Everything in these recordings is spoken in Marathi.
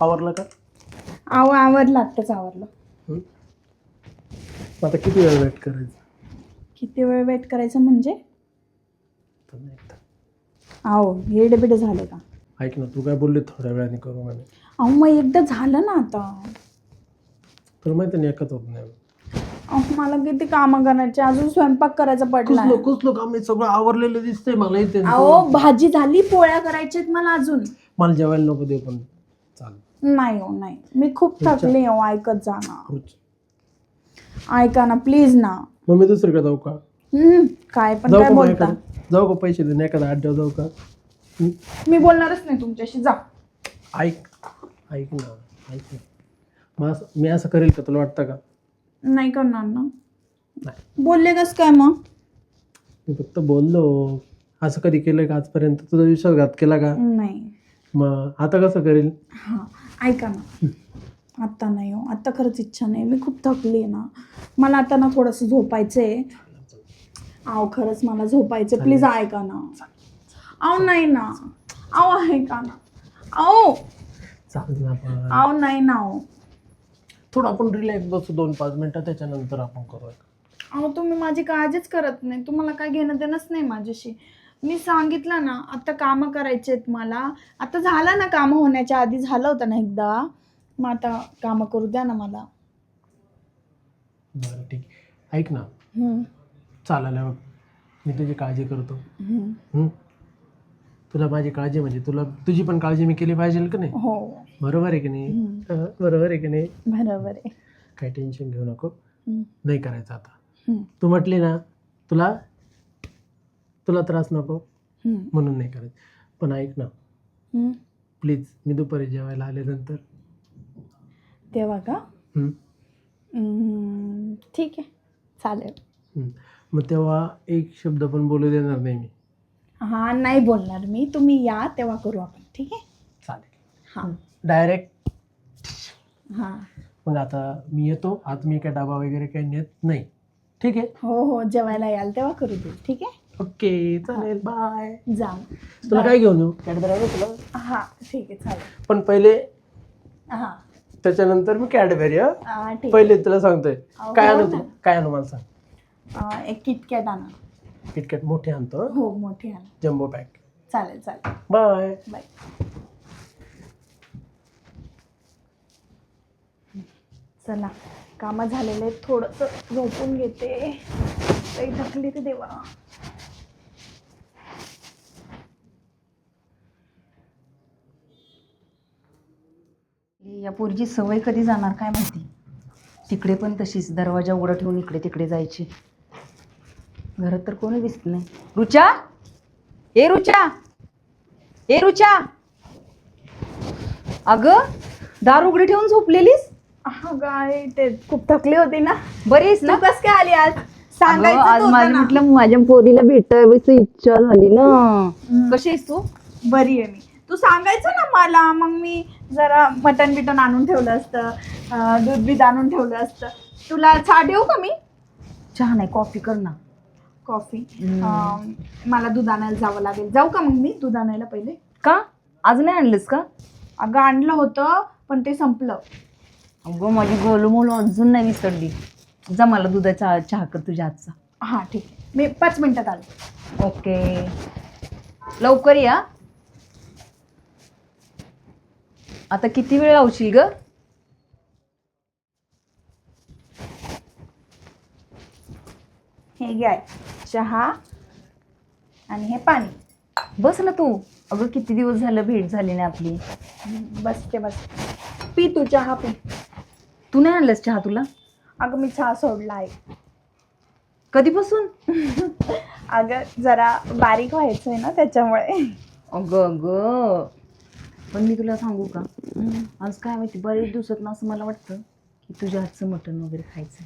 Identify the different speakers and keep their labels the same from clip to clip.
Speaker 1: आवरलं का?
Speaker 2: आवरलं, आत्ताच आवरलं.
Speaker 1: आता किती वेळ वेट करायचं?
Speaker 2: किती वेळ वेट करायचं म्हणजे? येडेबिडे झाले का?
Speaker 1: ऐक ना, तू काय बोलली थोड्या वेळाने करू म्हणे.
Speaker 2: मग एकदा झालं ना आता.
Speaker 1: तुला माहिती नाही एकच होत नाही.
Speaker 2: मला किती कामं करायचे, अजून स्वयंपाक करायचा पडलाय.
Speaker 1: कुठलं काम आहे, सगळं आवरलेलं दिसतंय मला इथे.
Speaker 2: भाजी झाली, पोळ्या करायच्यात मला अजून.
Speaker 1: मला जेवायला नको देऊ पण चाल.
Speaker 2: नाही हो नाही, मी खूप थकले हो. ऐकत जा ना, ऐका ना प्लीज ना.
Speaker 1: मग मी दुसरीकडे जाऊ का?
Speaker 2: काय पण काय बोलता?
Speaker 1: जाऊ का पैसे देऊन एखादा अड्डा जाऊ का?
Speaker 2: मी बोलणारच नाही तुमच्याशी, जा.
Speaker 1: ऐक ऐक ना, ऐक ना. मी असं करेल का, तुला वाटतं का?
Speaker 2: नाही करणार ना.
Speaker 1: नाही.
Speaker 2: बोलले कस काय मग?
Speaker 1: मी फक्त बोललो. असं कधी केलं का आजपर्यंत? तुझा विश्वासघात केला का?
Speaker 2: नाही.
Speaker 1: मग आता कसं करेल?
Speaker 2: ऐका ना, आता नाही हो, आता खरंच इच्छा नाही. मी खूप थकली ना. मला आता ना थोडंसं झोपायचंय. खरंच मला झोपायचं. प्लीज ऐका ना. नाही ना. ऐका ना.
Speaker 1: चालेल ना.
Speaker 2: नाही ना.
Speaker 1: थोडं आपण रिलॅक्स बसू 2-5 मिनिटं, त्याच्यानंतर आपण करूया.
Speaker 2: तुम्ही माझी काळजीच करत नाही. तुम्हाला काय घेणं देणंच नाही माझ्याशी. मी सांगितलं ना, आता कामं करायचे आहेत मला. आता झालं ना, कामं होण्याच्या आधी झालं होतं ना एकदा. मग आता कामं करू द्या ना मला.
Speaker 1: बरं ठीक. ऐक ना, चालेल बघ, मी तुझी काळजी करतो. तुला माझी काळजी म्हणजे तुझी पण काळजी मी केली पाहिजे का नाही?
Speaker 2: हो.
Speaker 1: बरोबर आहे की नाही? बरोबर आहे की नाही?
Speaker 2: बरोबर आहे.
Speaker 1: काही टेन्शन घेऊ नको. नाही करायचं आता. तू म्हटली ना, तुला त्रास नको म्हणून नाही करायचं. पण ऐक ना प्लीज, मी दुपारी जेवायला आल्यानंतर.
Speaker 2: तेव्हा का? ठीक आहे, चालेल.
Speaker 1: मग तेव्हा एक शब्द पण बोलू देणार नाही मी.
Speaker 2: नाही बोलणार मी. तुम्ही या तेव्हा करू आपण, ठीक आहे?
Speaker 1: चालेल. डायरेक्ट. मग आता मी येतो. आज मी काय डबा वगैरे काही नेत नाही, ठीक आहे?
Speaker 2: हो, जेवायला याल तेव्हा करू दे, ठीक आहे?
Speaker 1: ओके, चालेल. बाय.
Speaker 2: जा.
Speaker 1: तुला काय घेऊन येऊ? कॅडबरी आहे तुला?
Speaker 2: ठीक आहे, चालेल.
Speaker 1: पण पहिले त्याच्यानंतर मी कॅडबरी. पहिले तुला सांगतोय. काय आणू मला सांग.
Speaker 2: एक किटकॅट आणा.
Speaker 1: किटकॅट मोठी आणतो.
Speaker 2: हो, मोठी आणा.
Speaker 1: Jumbo pack.
Speaker 2: चालेल.
Speaker 1: बाय.
Speaker 2: चला, कामं झालेले, थोडंसं झोपून घेते. काही थकली ते देवा.
Speaker 3: या पोरीची सवय कधी जाणार काय माहिती. तिकडे पण तशीच दरवाजा उघडा ठेवून इकडे तिकडे जायची. घरात तर कोणी दिसत नाही. रुचा, ए रुचा, अगं दार उघडी ठेवून झोपलेलीस?
Speaker 2: काय ते खूप थकली होती ना.
Speaker 3: बरीच ना?
Speaker 2: कस काय आली आज? सांगायचं
Speaker 3: आज म्हटलं माझ्या पोरीला भेटायची इच्छा झाली ना. कशी आहेस तू?
Speaker 2: बरी आहे मी. तू सांगायचं ना मला, मग मी जरा मटण आणून ठेवलं असतं, दूध आणून ठेवलं असतं. तुला चहा देऊ का मी?
Speaker 3: चहा नाही, कॉफी कर ना.
Speaker 2: कॉफी? मला दूध आणायला जावं लागेल. जाऊ का मग मी दूध आणायला पहिले?
Speaker 3: का आज नाही आणलंस का?
Speaker 2: अगं आणलं होतं पण ते संपलं.
Speaker 3: अगं माझी गोलमोल अजून नाही विसरली. जा, मला दुधाचा चहा कर तुझ्या हातचा.
Speaker 2: ठीक आहे, मी 5 मिनिटात आले.
Speaker 3: ओके, लवकर या. आता किती वेळ लावशील ग?
Speaker 2: हे घ्या चहा आणि हे पाणी.
Speaker 3: बस ना तू. अगं किती दिवस झालं भेट झाली नाही आपली.
Speaker 2: बस पी तू चहा पी.
Speaker 3: तू नाही आणलंस चहा तुला?
Speaker 2: अगं मी चहा सोडला आहे.
Speaker 3: कधीपासून?
Speaker 2: अगं जरा बारीक व्हायचंय ना त्याच्यामुळे.
Speaker 3: अगं पण मी तुला सांगू का, आज काय माहिती बरेच दिवसात ना असं मला वाटतं की तुझ्या हातचं मटण वगैरे खायचं.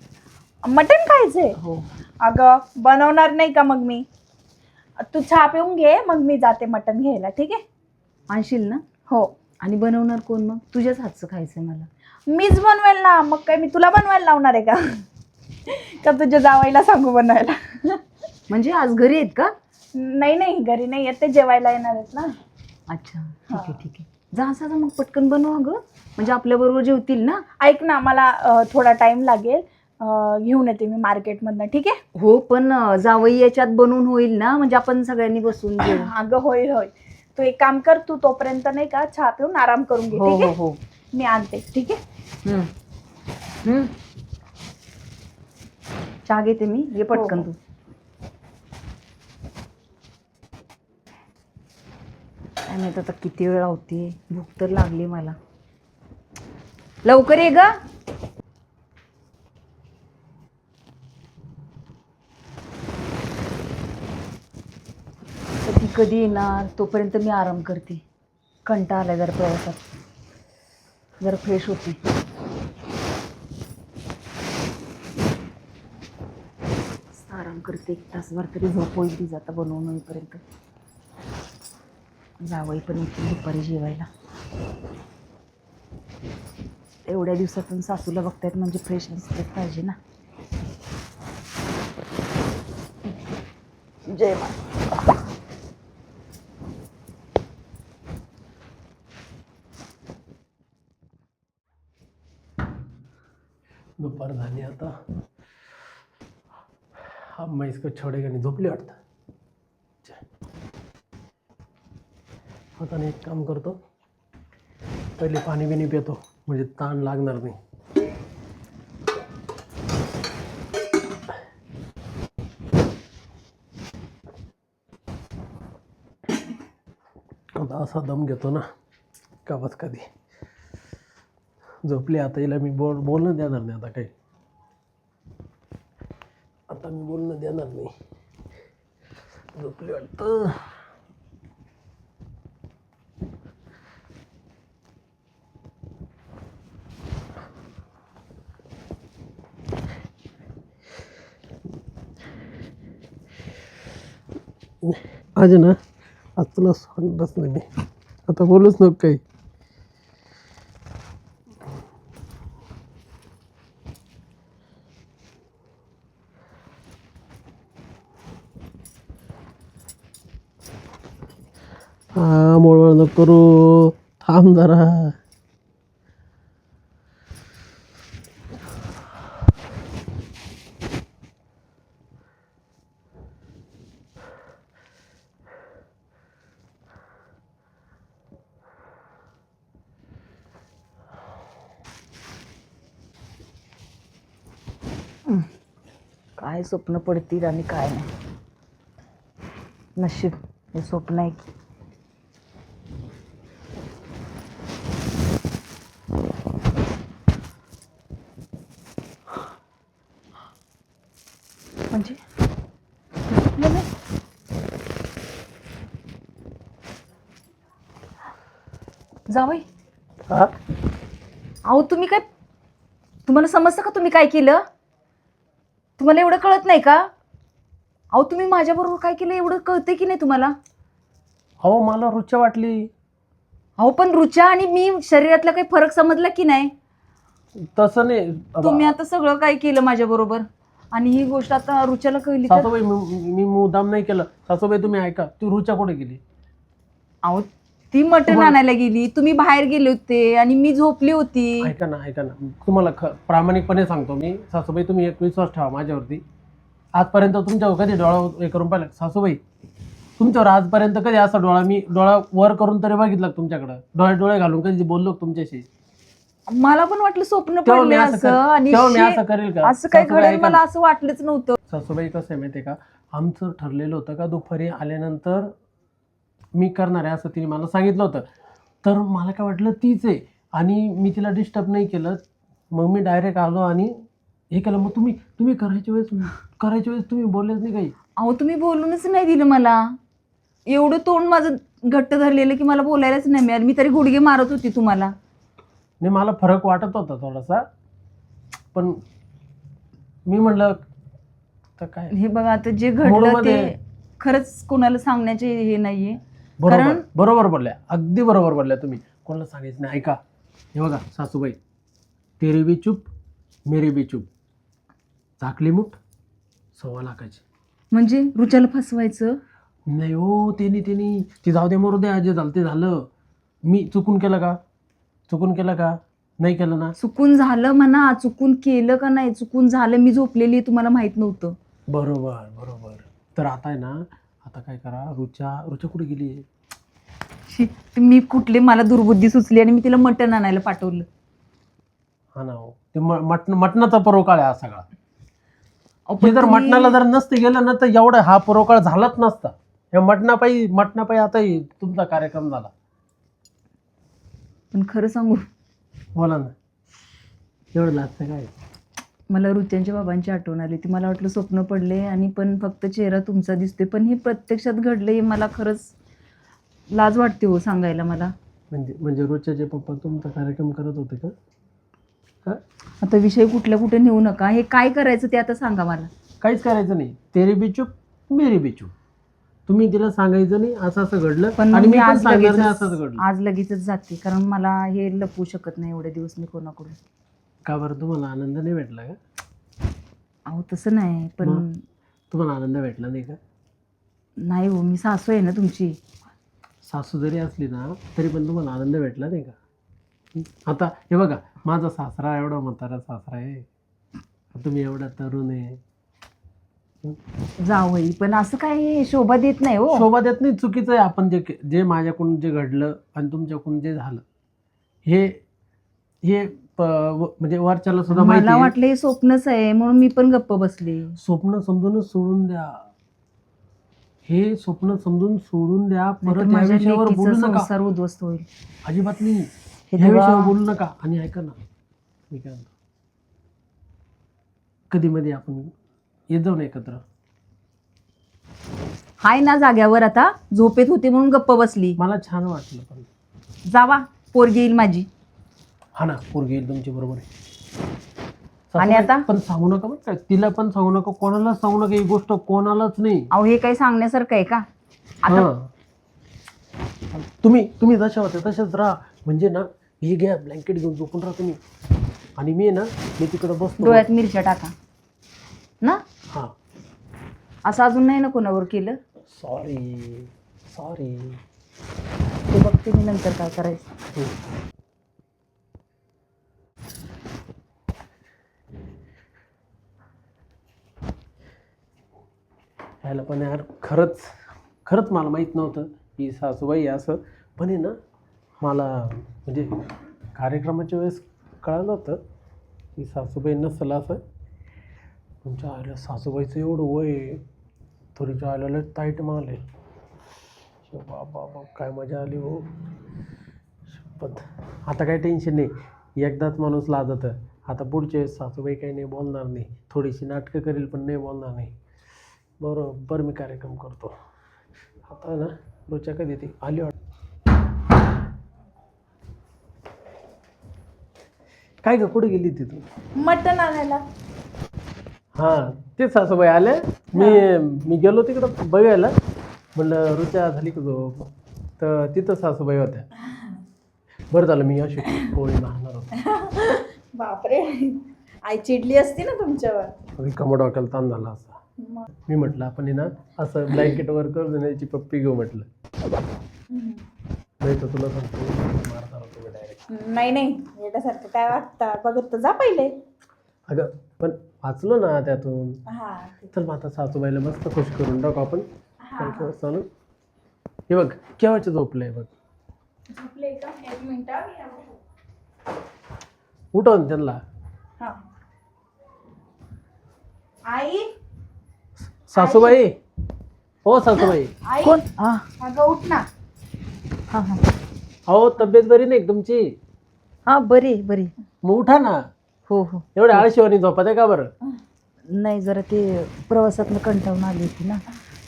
Speaker 2: मटण खायचंय?
Speaker 3: हो.
Speaker 2: अगं बनवणार नाही का मग मी? तू चहा पिऊन घे, मग मी जाते मटण घ्यायला, ठीक आहे?
Speaker 3: आणशील ना?
Speaker 2: हो.
Speaker 3: आणि बनवणार कोण मग? तुझ्याच हातचं खायचंय मला.
Speaker 2: मीच बनवेल ना. मग काय मी तुला बनवायला लावणार आहे का? का तुझ्या जावायला सांगू बनवायला?
Speaker 3: म्हणजे आज घरी आहेत का?
Speaker 2: नाही घरी नाही येत, ते जेवायला येणार आहेत ना.
Speaker 3: अच्छा ठीक आहे जा जा मग पटकन बनवा ग, म्हणजे आपल्या बरोबर जेवतील ना.
Speaker 2: ऐक ना, मला थोडा टाइम लागेल, घेऊन येते मी मार्केटमधनं, ठीक आहे?
Speaker 3: हो पण जावई याच्यात बनवून होईल ना, म्हणजे आपण सगळ्यांनी बसून जेवू.
Speaker 2: अगं होईल. तू एक काम कर, तू तोपर्यंत नाही का चहा पिऊन आराम करून घे, ठीक आहे?
Speaker 3: हो
Speaker 2: मी आणते, ठीक आहे?
Speaker 3: चहा घेते मी, ये पटकन तू. काय माहित आता किती वेळ लावते, भूक तर लागली मला. लवकर ये ग. ती कधी येणार तोपर्यंत मी आराम करते. कंटाळा आलाय जरा प्रवासात, जरा फ्रेश होते. आराम करते, 1 तासभर तरी झोप होईल ती जाता बनवून होईपर्यंत. जावई पण येतील दुपारी जेवायला. एवढ्या दिवसातून सासूला बघतायत म्हणजे फ्रेश दिसतेच पाहिजे ना. जय मा.
Speaker 1: दुपार झाली आता. हा म्हैस का छोडेगा नाही, झोपली वाटतं. आता एक काम करतो, पहिले पाणी बिणी पितो म्हणजे ताण लागणार नाही. आता असा दम घेतो ना का कधी झोपली. आता हिला मी बोलणं देणार नाही. आता काही आता मी बोलणं देणार नाही. झोपली वाटतं. आज ना, आज तुला सोडणारच नाही मी. आता बोलूच नको काही. हा मोळवळ नको करू, थांब जरा.
Speaker 3: काय स्वप्न पडतील आणि काय नाही. नशीब हे स्वप्न आहे की. म्हणजे जावई,
Speaker 1: हा
Speaker 3: अहो तुम्ही काय, तुम्हाला समजतं का तुम्ही काय केलं? तुम्हाला एवढं कळत नाही का? अहो तुम्ही माझ्याबरोबर काय केलं एवढं कळतंय की नाही तुम्हाला?
Speaker 1: अहो मला रुचा वाटली.
Speaker 3: अहो पण रुचा आणि मी शरीरातला काही फरक समजला की नाही?
Speaker 1: तसं नाही.
Speaker 3: तुम्ही आता सगळं काय केलं माझ्या बरोबर, आणि ही गोष्ट आता रुचाला कळली तर?
Speaker 1: सासूबाई मी मुद्दाम नाही केलं. सासूबाई तुम्ही ऐका, ती रुचा कुठे गेली?
Speaker 3: अहो ती मटण आणायला गेली, तुम्ही बाहेर गेले होते आणि मी झोपली होती.
Speaker 1: ऐका ना तुम्हाला प्रामाणिकपणे सांगतो मी. सासूबाई तुम्ही एक विश्वास ठेवा माझ्यावरती. आजपर्यंत तुमच्यावर कधी डोळा हे करून पाहिलं? सासूबाई तुमच्यावर आजपर्यंत कधी असा डोळा वर करून तरी बघितलं तुमच्याकडं? डोळे घालून कधी बोललो तुमच्याशी?
Speaker 3: मला पण वाटलं स्वप्न पडले असं, आणि
Speaker 1: असं करेल का?
Speaker 3: असं काय घडेल मला असं वाटलंच नव्हतं.
Speaker 1: सासूबाई कसं आहे माहिती आहे का, आमचं ठरलेलं होतं का दुपारी आल्यानंतर मी करणार आहे असं तिने मला सांगितलं होतं. तर मला काय वाटलं तीच आहे, आणि मी तिला डिस्टर्ब नाही केलं. मग मी डायरेक्ट आलो आणि हे केलं. मग तुम्ही करायच्या वेळेस तुम्ही बोललेच नाही काही.
Speaker 3: अहो तुम्ही बोलूनच नाही दिलं मला. एवढं तोंड माझं घट्ट धरलेलं की मला बोलायलाच नाही मिळालं. मी तरी गुडघे मारत होती तुम्हाला.
Speaker 1: नाही, मला फरक वाटत होता थोडासा, पण मी म्हणलं तर काय.
Speaker 3: हे बघा आता जे घडलं ते खरंच कोणाला सांगण्याचे हे नाहीये.
Speaker 1: बरोबर बोलल्या, अगदी बरोबर बोलल्या तुम्ही. कोणाला सांगायचं नाही. ऐका, हे बघा सासूबाई, तेरी भी चूप मेरी भी चूप. चाकली मूठ 1.25 लाखाची.
Speaker 3: म्हणजे रुचाला फसवायचं?
Speaker 1: नाही हो, त्यांनी ती जाऊ दे मरू दे, जे झालं ते झालं. मी चुकून केलं का? नाही केलं ना.
Speaker 3: चुकून झालं म्हणा, चुकून केलं का नाही, चुकून झालं. मी झोपलेली तुम्हाला माहित नव्हतं.
Speaker 1: बरोबर. तर आता आहे ना, आता काय करा, रुचा कुठे गेली?
Speaker 3: शी, मी कुठली, मला दुर्बुद्धी सुचली आणि मी तिला मटण आणायला पाठवलं.
Speaker 1: हा ना हो, ते मटणाचा परोकाळ आहे हा सगळा.
Speaker 3: अहो,
Speaker 1: हे
Speaker 3: पण
Speaker 1: जर
Speaker 3: तुम्ही-
Speaker 1: मटणाला जर नसते गेलं ना तर एवढा हा परोकाळ झालाच नसता. या मटणापायी आता तुमचा कार्यक्रम झाला.
Speaker 3: पण खरं सांगू,
Speaker 1: बोला ना, एवढं लागतं काय?
Speaker 3: मला रुच्यांच्या बाबांची आठवण आली. ती मला वाटलं स्वप्न पडले आणि पण फक्त चेहरा तुमचा दिसतोय, पण हे प्रत्यक्षात घडलंय. मला खरंच लाज वाटते हो सांगायला मला.
Speaker 1: म्हणजे रोजचे पप्पा तुमचा कार्यक्रम करत होते का? हा?
Speaker 3: आता विषय कुठे नेऊ नका. हे काय करायचं ते आता सांगा मला.
Speaker 1: काहीच करायचं नाही. तेरी बी चूप मेरी बी चूप. तुम्ही तिला सांगायचं नाही असं घडलं,
Speaker 3: पण
Speaker 1: आणि
Speaker 3: मी
Speaker 1: मी पण
Speaker 3: आज
Speaker 1: सांगणार नाही असंच घडलं.
Speaker 3: आज लगेचच जाते, कारण मला हे लपवू शकत नाही एवढे दिवस मी कोणाकडून.
Speaker 1: का बरं, तुम्हाला आनंद नाही भेटला का?
Speaker 3: अहो तसं नाही, पण
Speaker 1: मग? तुम्हाला आनंद भेटला नाही का?
Speaker 3: नाही हो, मी सासू आहे ना तुमची.
Speaker 1: सासू जरी असली ना तरी पण तुम्हाला आनंद भेटला नाही का? आता हे बघा, माझा सासरा एवढा म्हातारा सासरा आहे, तुम्ही एवढा तरुण आहे.
Speaker 3: जावई, पण असं काय हे शोभा देत नाही हो.
Speaker 1: शोभा देत नाही, चुकीचं आहे. आपण जे माझ्याकडून जे घडलं आणि तुमच्याकडून जे झालं, हे म्हणजे वरच्याला सुद्धा माहिती
Speaker 3: मला
Speaker 1: आहे.
Speaker 3: वाटलं हे स्वप्नच आहे म्हणून मी पण गप्प बसले.
Speaker 1: स्वप्न समजूनच सोडून द्या. हे स्वप्न समजून सोडून द्या.
Speaker 3: नाहीतर
Speaker 1: परत या
Speaker 3: माझ्या
Speaker 1: विषयावर
Speaker 3: लेकीचा
Speaker 1: बोलू नका,
Speaker 3: संसार उद्ध्वस्त होईल.
Speaker 1: अजिबात नाही.
Speaker 3: हे
Speaker 1: ह्या
Speaker 3: देवा.
Speaker 1: विषयावर बोलू नका. आणि ऐका ना, मी काय म्हणतो, कधी मध्ये आपण येत जाऊ ना एकत्र.
Speaker 3: हाय ना जाग्यावर, आता झोपेत होते म्हणून गप्प बसली.
Speaker 1: मला छान वाटलं. पण
Speaker 3: जावा, पोरगी येईल माझी.
Speaker 1: हा ना, पोरगी येईल तुमची, बरोबर आहे.
Speaker 3: आणि आता?
Speaker 1: पण सांगू नका बरं काय, तिला पण सांगू नका, कोणालाच सांगू नका ही गोष्ट, कोणालाच नाही.
Speaker 3: अहो हे काही सांगण्यासारखं आहे का आता?
Speaker 1: हा. तुम्ही जशा होत्या तशाच राहा. म्हणजे ना, हे घ्या ब्लँकेट घेऊन झोपून राहा तुम्ही, आणि मी तिकडे बसतो.
Speaker 3: डोळ्यात मिरच्या टाका ना.
Speaker 1: हा,
Speaker 3: असं अजून नाही ना कोणावर केलं.
Speaker 1: सॉरी.
Speaker 3: ते बघते मी नंतर काय करायचं.
Speaker 1: ह्याला पण यार, खरंच मला माहीत नव्हतं की सासूबाई असं. पण आहे ना, मला म्हणजे कार्यक्रमाच्या वेळेस कळालं होतं की सासूबाई नसेल असं. तुमच्या आईला सासूबाईचं एवढं वय आहे, थोडीच्या आईला ताईट मारले. बाबा काय मजा आली हो. पण आता काही टेन्शन नाही, एकदाच माणूस लाजतं. आता पुढच्या वेळेस सासूबाई काही नाही बोलणार नाही, थोडीशी नाटकं करेल पण नाही बोलणार नाही. बरोबर मी कार्यक्रम करतो. आता ना, रोजच्या कधी ती आली वाटत. काय ग, कुठे गेली ती तू?
Speaker 2: मटण आणायला.
Speaker 1: हां, तेच सासूबाई आले. मी गेलो तिकडं बघायला, म्हणलं रुचा झाली का झोप, तर तिथं सासूबाई होत्या. बरं झालं, मी अशी पोळी मारणार होतो.
Speaker 2: बापरे, आई चिडली असती ना तुमच्यावर.
Speaker 1: रिकामा डोक्याला ताण झाला असा. मी म्हटलं आपण आहे ना असं ब्लँकेटवर करून याची पप्पी घेऊ म्हटलं. नाही तर तुला सांगतो मारणार होतो मी डायरेक्ट.
Speaker 2: नाही येण्यासारखं काय वागता, बघत तर जा पहिले.
Speaker 1: अगं पण वाचलो ना त्यातून.
Speaker 2: हा
Speaker 1: चल मग आता सासूबाईला मस्त खुश करून टाकू आपण. काय चालू, हे बघ केव्हाचे झोपलंय बघ.
Speaker 2: झोपले का? एक मिनिट.
Speaker 1: उठव ना त्यांना.
Speaker 2: हा. आई
Speaker 1: सासूबाई, हो सासूबाई.
Speaker 2: आई
Speaker 3: कोण? हा
Speaker 2: अगं उठ ना.
Speaker 3: हा हा
Speaker 1: अहो तब्येत बरी नाही का तुमची?
Speaker 3: हा, बरी
Speaker 1: मग उठा ना.
Speaker 3: हो.
Speaker 1: एवढ्या आळशीवानी झोपत आहे का बरं?
Speaker 3: नाही, जरा ते प्रवासातनं कंटाळून आली होती ना.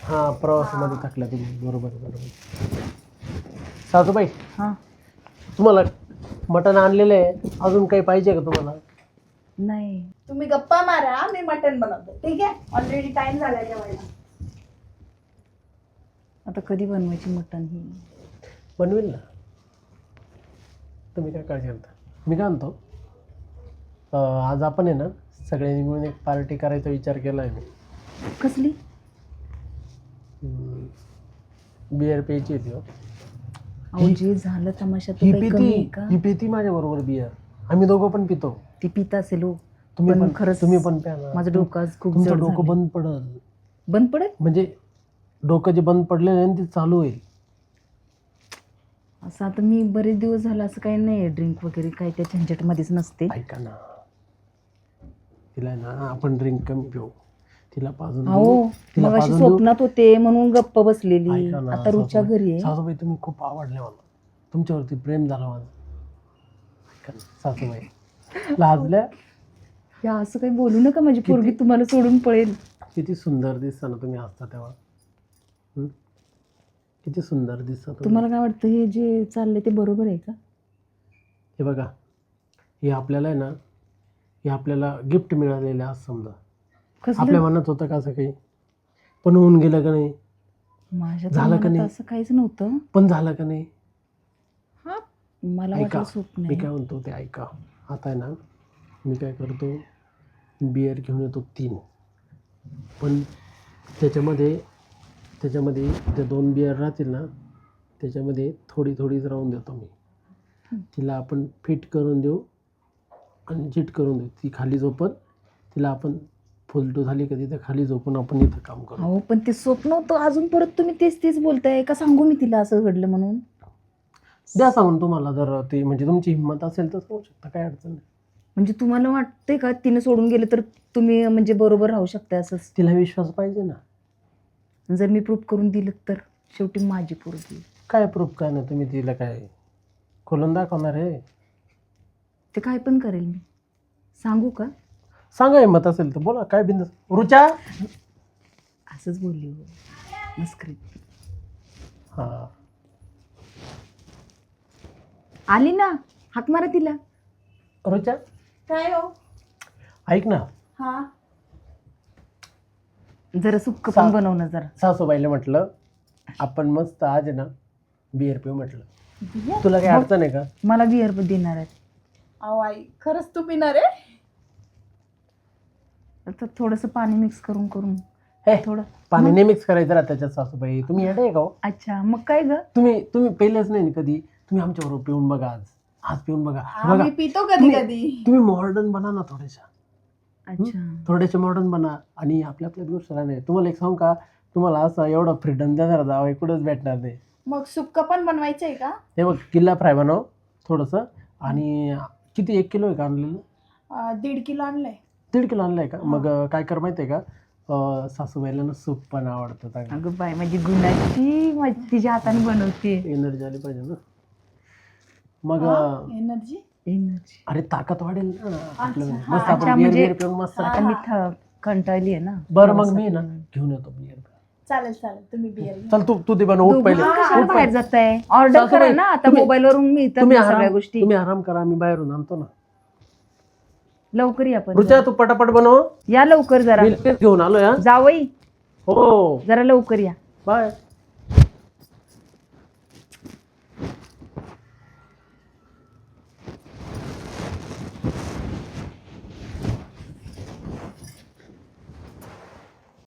Speaker 1: हां, प्रवासामध्ये थकल्या तुम्ही. बरोबर. सासूबाई,
Speaker 3: हा,
Speaker 1: तुम्हाला मटण आणलेलं आहे, अजून काही पाहिजे का तुम्हाला?
Speaker 3: नाही.
Speaker 2: तुम्ही गप्पा मारा, मी मटण बनवतो. ठीक आहे, ऑलरेडी टाइम झालाय जेवायला.
Speaker 3: आता कधी बनवायची मटण ही?
Speaker 1: बनवेल ना, तुम्ही काय काळजी करता. मी काय म्हणतो, आज आपण आहे ना सगळ्यांनी मिळून एक पार्टी करायचा विचार केला आहे मी.
Speaker 3: कसली?
Speaker 1: बिअर प्यायची होती हो.
Speaker 3: अहो जे झालं तमाशा तो
Speaker 1: ही
Speaker 3: काही कमी आहे
Speaker 1: पिती
Speaker 3: का?
Speaker 1: ही पिती माझ्या बरोबर बिअर. आम्ही दोघं पण पितो.
Speaker 3: ती पित असेल हो.
Speaker 1: तुम्ही
Speaker 3: पण
Speaker 1: पण
Speaker 3: खरंच
Speaker 1: तुम्ही पण प्या ना.
Speaker 3: माझं डोकं आज खूप
Speaker 1: तुमचं
Speaker 3: जड
Speaker 1: डोकं
Speaker 3: झालंय.
Speaker 1: बंद पडल.
Speaker 3: बंद पडेल
Speaker 1: म्हणजे डोकं जे बंद पडले ना ते चालू होईल.
Speaker 3: असं आता मी बरेच दिवस झालं असं काही नाही ड्रिंक वगैरे काही त्या झंझटमध्येच नसते.
Speaker 1: ऐका ना, तिला ना आपण ड्रिंक कमी पिऊ. तिला पाजून
Speaker 3: हो
Speaker 1: देऊ. तिला
Speaker 3: मग अशी
Speaker 1: पाजून देऊ.
Speaker 3: स्वप्नात होते म्हणून गप्प बसलेली.
Speaker 1: ऐका ना,
Speaker 3: आता रुच्या
Speaker 1: सासूबाई-
Speaker 3: घरी आहे.
Speaker 1: सासूबाई तुम्ही खूप आवडले मला. तुमच्यावरती प्रेम झालं माझं. ऐका ना, सासूबाई लाजल्या.
Speaker 3: या असं काही बोलू नका, माझी पोरगी तुम्हाला सोडून पळेल.
Speaker 1: किती सुंदर दिसता ना तुम्ही हसता तेव्हा. हं? किती सुंदर दिसता तुम्ही.
Speaker 3: तुम्हाला काय वाटतं हे जे चाललंय ते बरोबर आहे का?
Speaker 1: हे बघा, हे आपल्याला आहे ना, हे आपल्याला गिफ्ट मिळालेलं आहे असं समजा.
Speaker 3: कसलं?
Speaker 1: आपल्या मनात होतं का असं काही? पण होऊन गेलं का नाही?
Speaker 3: माझ्या
Speaker 1: झालं का
Speaker 3: मनात
Speaker 1: नाही?
Speaker 3: असं काहीच नव्हतं.
Speaker 1: पण झालं का नाही?
Speaker 3: मला
Speaker 1: ऐका,
Speaker 3: वाटलं स्वप्न
Speaker 1: मी
Speaker 3: आहे.
Speaker 1: काय म्हणतो ते ऐका. आता आहे ना, मी काय करतो, बिअर घेऊन येतो 3. पण त्याच्यामध्ये त्या 2 बिअर राहतील ना, त्याच्यामध्ये थोडी थोडीच राहून देतो मी. तिला आपण फिट करून देऊ आणि चिट करून देऊ. ती खाली झोपत, तिला आपण फुलटू झाली का तिथं खाली झोपून आपण इथं काम करू.
Speaker 3: अहो पण ते स्वप्न होतं, अजून परत तुम्ही तेच बोलताय का? सांगू मी तिला असं घडलं म्हणून?
Speaker 1: द्या सांगून तुम्हाला जर ती म्हणजे तुमची हिंमत असेल तर सांगू शकता, काय अडचण नाही.
Speaker 3: म्हणजे तुम्हाला वाटतंय का तिने सोडून गेलं तर तुम्ही म्हणजे बरोबर राहू शकता असंच?
Speaker 1: तिला विश्वास पाहिजे ना.
Speaker 3: जर मी प्रूफ करून दिलं तर? शेवटी माझी पोरगी.
Speaker 1: काय प्रूफ काय नाही, तुम्ही तिला काय खोलून दाखवणार आहे?
Speaker 3: ते काय पण करेल मी. सांगू का?
Speaker 1: सांगा हिंमत असेल तर बोला, काय बिंदास. रुचा
Speaker 3: असंच बोलली हो मस्करी.
Speaker 1: हां
Speaker 3: आली ना, हाक मारा तिला.
Speaker 1: रुचा
Speaker 2: काय हो?
Speaker 1: ऐक ना,
Speaker 2: हा
Speaker 3: जरा सुक्क पण बनव ना जरा.
Speaker 1: सासूबाईला म्हटलं आपण मस्त आज आहे ना बिअर पिऊ म्हटलं. तुला काही अडचण आहे का?
Speaker 3: मला बिअर पण देणार आहेत.
Speaker 2: अहो आई, खरंच तू पिणार आहे?
Speaker 3: आता थोडंसं पाणी मिक्स करून
Speaker 1: हे
Speaker 3: थोडं.
Speaker 1: पाणी नाही मिक्स करायचं ना त्याच्यात. सासूबाई तुम्ही येडे आहे का हो?
Speaker 3: अच्छा मग काय ग?
Speaker 1: तुम्ही पहिलेच नाही ना कधी. तुम्ही आमच्याबरोबर पिऊन बघा, आज पिऊन बघा. हे बघा,
Speaker 2: आम्ही पितो कधी कधी.
Speaker 1: तुम्ही मॉडर्न बना ना थोड्याशा.
Speaker 3: अच्छा
Speaker 1: थोडेसे मॉडर्न बना आणि आपल्या गोष्ट नाही. तुम्हाला एक सांगू का, तुम्हाला असं एवढं फ्रीडम देणार जावं कुठंच भेटणार नाही.
Speaker 2: मग सुक्क पण बनवायचंय का?
Speaker 1: हे बघ, किल्ला फ्राय बनव थोडंसं. आणि किती 1 किलो आहे का आणलेलं?
Speaker 2: 1.5 किलो आणलंय.
Speaker 1: 1.5 किलो आणलं आहे का? मग काय कर माहिती आहे का, सासूबाईला ना सूप पण आवडतं चांगलं.
Speaker 3: अगं बाय माझी गुणाची, माझी तिच्या हाताने बनवते.
Speaker 1: एनर्जी आली पाहिजे ना मग.
Speaker 2: एनर्जी.
Speaker 3: एनर्जी.
Speaker 1: अरे ताकद वाढेल ना आपलं.
Speaker 2: अच्छा,
Speaker 1: मस्त
Speaker 3: अच्छा,
Speaker 1: आपण बिअर
Speaker 3: म्हणजे-
Speaker 1: बिअर पिऊन मस्त.
Speaker 3: आता मी कंटाळली आहे ना.
Speaker 1: बरं मग मी ना घेऊन येतो बिअर.
Speaker 2: चालेल तुम्ही बिअर
Speaker 1: चल तू ते बनव. उठ पहिले.
Speaker 3: कशाला
Speaker 1: उठ
Speaker 3: बाहेर
Speaker 1: पहिले.
Speaker 3: जाताय? ऑर्डर करा
Speaker 1: सासूबाई,
Speaker 3: ना आता,
Speaker 1: तुम्ही-
Speaker 3: मोबाईलवरून मिळतात
Speaker 1: तुम्ही
Speaker 3: ना सगळ्या
Speaker 1: आराम
Speaker 3: गोष्टी.
Speaker 1: तुम्ही आराम करा, आम्ही बाहेरून आणतो ना.
Speaker 3: लवकर या पण.
Speaker 1: रुचा तू पटापट बनव.
Speaker 3: या लवकर जरा.
Speaker 1: मी लगेच घेऊन आलो या.
Speaker 3: जावई
Speaker 1: हो
Speaker 3: जरा लवकर या.
Speaker 1: बाय.